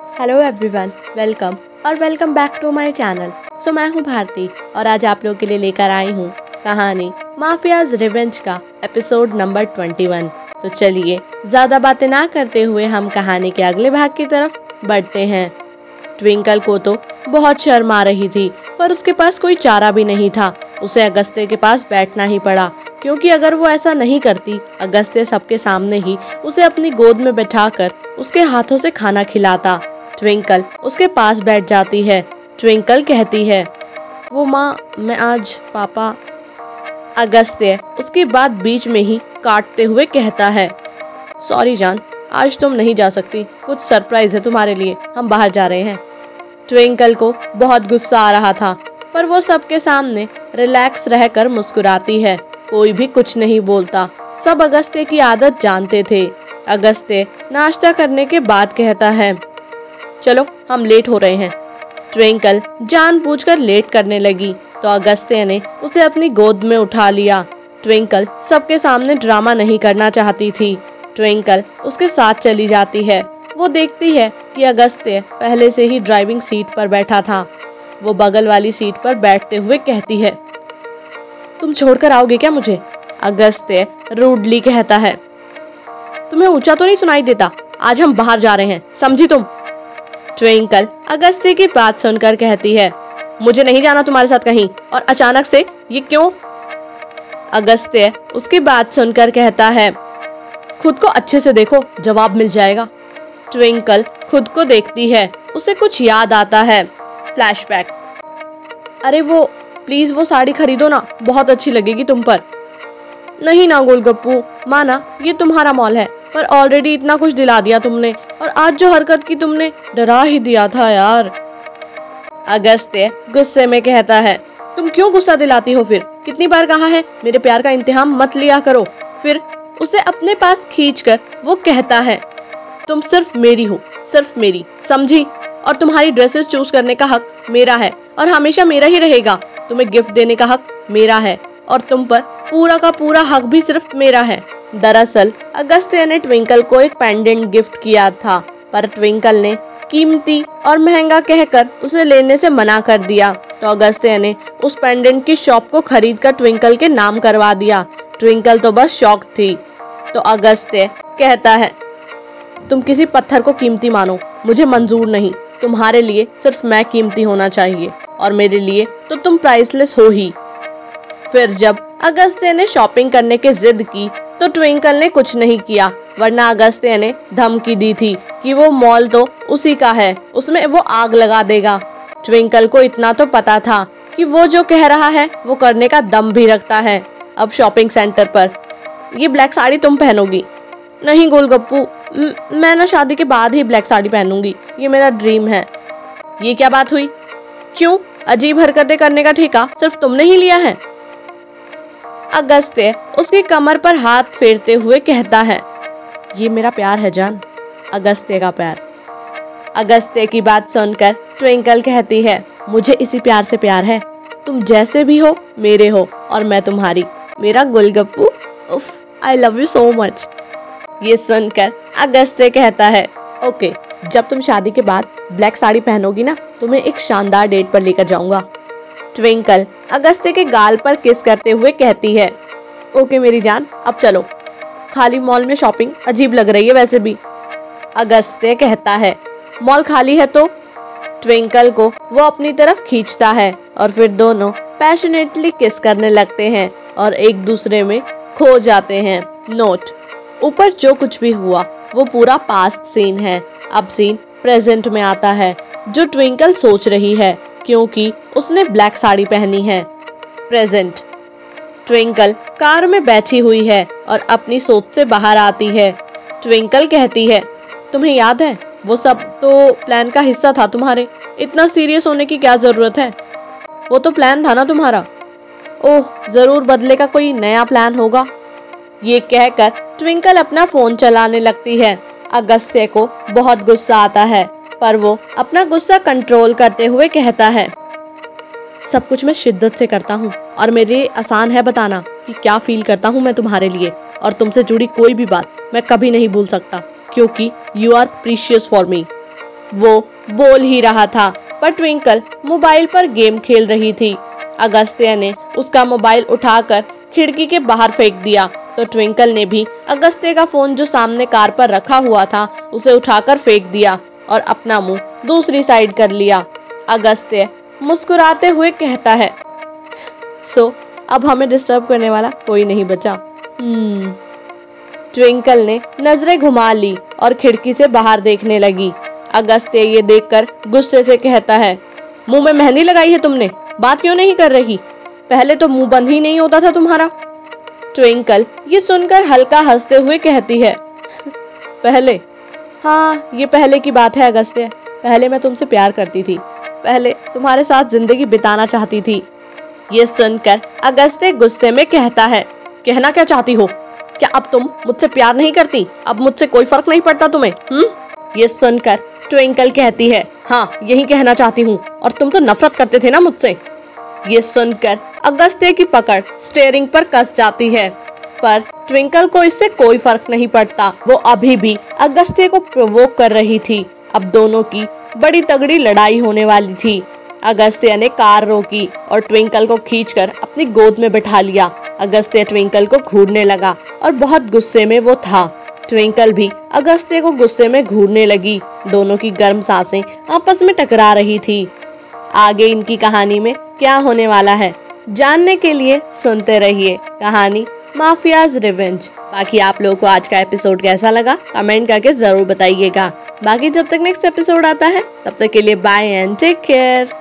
Hello everyone, welcome back to my channel. So मैं हूँ भारती और आज आप लोगों के लिए लेकर आई हूँ कहानी माफियाज रिवेंज का एपिसोड नंबर 21। तो चलिए ज़्यादा बातें ना करते हुए हम कहानी के अगले भाग की तरफ बढ़ते हैं। ट्विंकल को तो बहुत शर्म आ रही थी, पर उसके पास कोई चारा भी नहीं था। उसे अगस्त्य के पास बैठना ही पड़ा, क्योंकि अगर वो ऐसा नहीं करती, अगस्त्य सबके सामने ही उसे अपनी गोद में बैठाकर उसके हाथों से खाना खिलाता। ट्विंकल उसके पास बैठ जाती है। ट्विंकल कहती है, वो माँ, मैं आज पापा। अगस्त्य उसकी बात बीच में ही काटते हुए कहता है, सॉरी जान, आज तुम नहीं जा सकती, कुछ सरप्राइज है तुम्हारे लिए, हम बाहर जा रहे हैं। ट्विंकल को बहुत गुस्सा आ रहा था, पर वो सबके सामने रिलैक्स रहकर मुस्कुराती है। कोई भी कुछ नहीं बोलता, सब अगस्त्य की आदत जानते थे। अगस्त्य नाश्ता करने के बाद कहता है, चलो हम लेट हो रहे हैं। ट्विंकल जानबूझकर लेट करने लगी तो अगस्त्य ने उसे अपनी गोद में उठा लिया। ट्विंकल सबके सामने ड्रामा नहीं करना चाहती थी। ट्विंकल उसके साथ चली जाती है। वो देखती है कि अगस्त्य पहले से ही ड्राइविंग सीट पर बैठा था। वो बगल वाली सीट पर बैठते हुए कहती है, तुम छोड़कर आओगे क्या मुझे? अगस्त्य रूडली कहता है, तुम्हें ऊंचा तो नहीं सुनाई देता? आज हम बाहर जा रहे हैं, समझी तुम? ट्विंकल अगस्त्य की बात सुनकर कहती है, मुझे नहीं जाना तुम्हारे साथ कहीं, और अचानक से ये क्यों? अगस्त्य उसकी बात सुनकर कहता है, खुद को अच्छे से देखो, जवाब मिल जाएगा। ट्विंकल खुद को देखती है, उसे कुछ याद आता है। फ्लैशबैक। अरे वो प्लीज वो साड़ी खरीदो ना, बहुत अच्छी लगेगी तुम पर। नहीं ना गोलगप्पू, माना ये तुम्हारा मॉल है, पर ऑलरेडी इतना कुछ दिला दिया तुमने, और आज जो हरकत की तुमने, डरा ही दिया था यार। अगस्त्य गुस्से में कहता है, तुम क्यों गुस्सा दिलाती हो फिर? कितनी बार कहा है मेरे प्यार का इंतहाम मत लिया करो। फिर उसे अपने पास खींचकर वो कहता है, तुम सिर्फ मेरी हो, सिर्फ मेरी, समझी? और तुम्हारी ड्रेसेस चूज करने का हक मेरा है और हमेशा मेरा ही रहेगा। तुम्हें गिफ्ट देने का हक मेरा है और तुम पर पूरा का पूरा हक भी सिर्फ मेरा है। दरअसल अगस्त्य ने ट्विंकल को एक पेंडेंट गिफ्ट किया था, पर ट्विंकल ने कीमती और महंगा कहकर उसे लेने से मना कर दिया। तो अगस्त्य ने उस पेंडेंट की शॉप को खरीदकर ट्विंकल के नाम करवा दिया। ट्विंकल तो बस शॉक थी। तो अगस्त्य कहता है, तुम किसी पत्थर को कीमती मानो, मुझे मंजूर नहीं। तुम्हारे लिए सिर्फ मैं कीमती होना चाहिए और मेरे लिए तो तुम प्राइसलेस हो ही। फिर जब अगस्त्य ने शॉपिंग करने की जिद की तो ट्विंकल ने कुछ नहीं किया, वरना अगस्त्य ने धमकी दी थी कि वो मॉल तो उसी का है, उसमें वो आग लगा देगा। ट्विंकल को इतना तो पता था कि वो जो कह रहा है वो करने का दम भी रखता है। अब शॉपिंग सेंटर पर, ये ब्लैक साड़ी तुम पहनोगी? नहीं गोलगप्पू, मैं ना शादी के बाद ही ब्लैक साड़ी पहनूंगी, ये मेरा ड्रीम है। ये क्या बात हुई? क्यों? अजीब हरकतें करने का ठेका सिर्फ तुमने ही लिया है। अगस्त्य उसकी कमर पर हाथ फेरते हुए कहता है, ये मेरा प्यार है जान, अगस्त्य का प्यार। अगस्त्य की बात सुनकर ट्विंकल कहती है, मुझे इसी प्यार से प्यार है। तुम जैसे भी हो मेरे हो और मैं तुम्हारी, मेरा गोलगप्पू। उफ, I love you so much. ये सुनकर अगस्त्य कहता है, ओके, जब तुम शादी के बाद ब्लैक साड़ी पहनोगी ना, तुम्हें एक शानदार डेट पर लेकर जाऊंगा। ट्विंकल अगस्त्य के गाल पर किस करते हुए कहती है, ओके मेरी जान, अब चलो, खाली मॉल में शॉपिंग अजीब लग रही है वैसे भी। अगस्त्य कहता है, मॉल खाली है तो? ट्विंकल को वो अपनी तरफ खींचता है और फिर दोनों पैशनेटली किस करने लगते हैं और एक दूसरे में खो जाते हैं। नोट: ऊपर जो कुछ भी हुआ वो पूरा पास्ट सीन है। अब सीन प्रेजेंट में आता है, जो ट्विंकल सोच रही है क्योंकि उसने ब्लैक साड़ी पहनी है। प्रेजेंट: ट्विंकल कार में बैठी हुई है और अपनी सोच से बाहर आती है। ट्विंकल कहती है, तुम्हें याद है वो सब तो प्लान का हिस्सा था तुम्हारे, इतना सीरियस होने की क्या जरूरत है? वो तो प्लान था ना तुम्हारा। ओह, जरूर बदले का कोई नया प्लान होगा। ये कहकर ट्विंकल अपना फोन चलाने लगती है। अगस्त्य को बहुत गुस्सा आता है, पर वो अपना गुस्सा कंट्रोल करते हुए कहता है, सब कुछ मैं शिद्दत से करता हूँ और मेरे आसान है बताना कि क्या फील करता हूँ मैं तुम्हारे लिए, और तुमसे जुड़ी कोई भी बात मैं कभी नहीं भूल सकता, क्योंकि you are precious for me. वो बोल ही रहा था, पर ट्विंकल मोबाइल पर गेम खेल रही थी। अगस्त्य ने उसका मोबाइल उठाकर खिड़की के बाहर फेंक दिया तो ट्विंकल ने भी अगस्त्य का फोन जो सामने कार पर रखा हुआ था उसे उठाकर फेंक दिया और अपना मुंह दूसरी साइड कर लिया। अगस्त्य मुस्कुराते हुए कहता है, सो अब हमें डिस्टर्ब करने वाला कोई नहीं बचा। ट्विंकल ने नजरें घुमा ली और खिड़की से बाहर देखने लगी। अगस्त्य ये देखकर गुस्से से कहता है, मुंह में मेहंदी लगाई है तुमने, बात क्यों नहीं कर रही? पहले तो मुंह बंद ही नहीं होता था तुम्हारा। ट्विंकल ये सुनकर हल्का हंसते हुए कहती है, पहले? हाँ, ये पहले की बात है अगस्त्य। पहले मैं तुमसे प्यार करती थी, पहले तुम्हारे साथ जिंदगी बिताना चाहती थी। ये सुनकर अगस्त्य गुस्से में कहता है, कहना क्या चाहती हो? क्या अब तुम मुझसे प्यार नहीं करती? अब मुझसे कोई फर्क नहीं पड़ता तुम्हें? ये सुनकर ट्विंकल कहती है, हाँ यही कहना चाहती हूँ, और तुम तो नफरत करते थे ना मुझसे। ये सुनकर अगस्त्य की पकड़ स्टीयरिंग पर कस जाती है, पर ट्विंकल को इससे कोई फर्क नहीं पड़ता। वो अभी भी अगस्त्य को प्रोवोक कर रही थी। अब दोनों की बड़ी तगड़ी लड़ाई होने वाली थी। अगस्त्य ने कार रोकी और ट्विंकल को खींचकर अपनी गोद में बिठा लिया। अगस्त्य ट्विंकल को घूरने लगा और बहुत गुस्से में वो था। ट्विंकल भी अगस्त्य को गुस्से में घूरने लगी। दोनों की गर्म सांसें आपस में टकरा रही थी। आगे इनकी कहानी में क्या होने वाला है जानने के लिए सुनते रहिए कहानी माफियाज रिवेंज। बाकी आप लोगों को आज का एपिसोड कैसा लगा कमेंट करके जरूर बताइएगा। बाकी जब तक नेक्स्ट एपिसोड आता है तब तक के लिए बाय एंड टेक केयर।